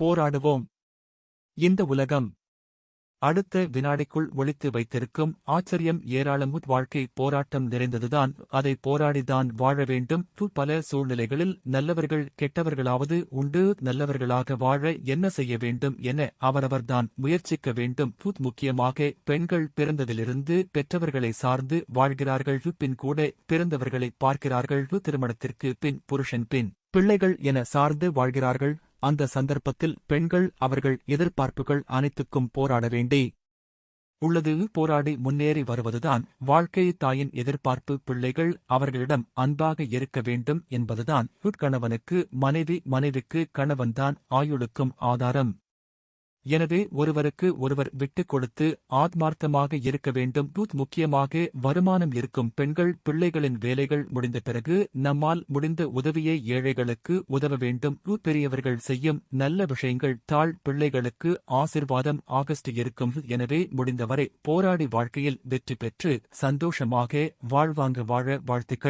போராடுவோம். இந்த உலகம் அடுத்த வினாடிக்குள் ஒளித்து வைத்திருக்கும் ஆச்சரியம் ஏராளம். வாழ்க்கை போராட்டம் நிறைந்ததுதான். அதை போராடிதான் வாழ வேண்டும். பல சூழ்நிலைகளில் நல்லவர்கள் கெட்டவர்களாவது உண்டு. நல்லவர்களாக வாழ என்ன செய்ய வேண்டும் என அவரவர்தான் முயற்சிக்க வேண்டும். முக்கியமாக பெண்கள் பிறந்ததிலிருந்து பெற்றவர்களை சார்ந்து வாழ்கிறார்கள். பின் கூட பிறந்தவர்களை பார்க்கிறார்கள். திருமணத்திற்கு பின் புருஷன் பின் பிள்ளைகள் என சார்ந்து வாழ்கிறார்கள். அந்த சந்தர்ப்பத்தில் பெண்கள் அவர்கள் எதிர்பார்ப்புகள் அனைத்துக்கும் போராட வேண்டி உள்ளது. போராடி முன்னேறி வருவதுதான் வாழ்க்கை. தாயின் எதிர்பார்ப்பு பிள்ளைகள் அவர்களிடம் அன்பாக இருக்க வேண்டும் என்பதுதான். கணவனுக்கு மனைவி, மனைவிக்கு கணவன்தான் ஆயுளுக்கும் ஆதாரம். எனவே ஒருவருக்கு ஒருவர் விட்டுக் கொடுத்து ஆத்மார்த்தமாக இருக்க வேண்டும். முக்கியமாக வருமானம் இருக்கும் பெண்கள் பிள்ளைகளின் வேலைகள் முடிந்த பிறகு நம்மால் முடிந்த உதவியை ஏழைகளுக்கு உதவ வேண்டும். பெரியவர்கள் செய்யும் நல்ல விஷயங்கள் தாழ் பிள்ளைகளுக்கு ஆசிர்வாதம் ஆகஸ்ட் இருக்கும். எனவே முடிந்தவரை போராடி வாழ்க்கையில் வெற்றி பெற்று சந்தோஷமாக வாழ்வாங்க வாழ வாழ்த்துக்கள்.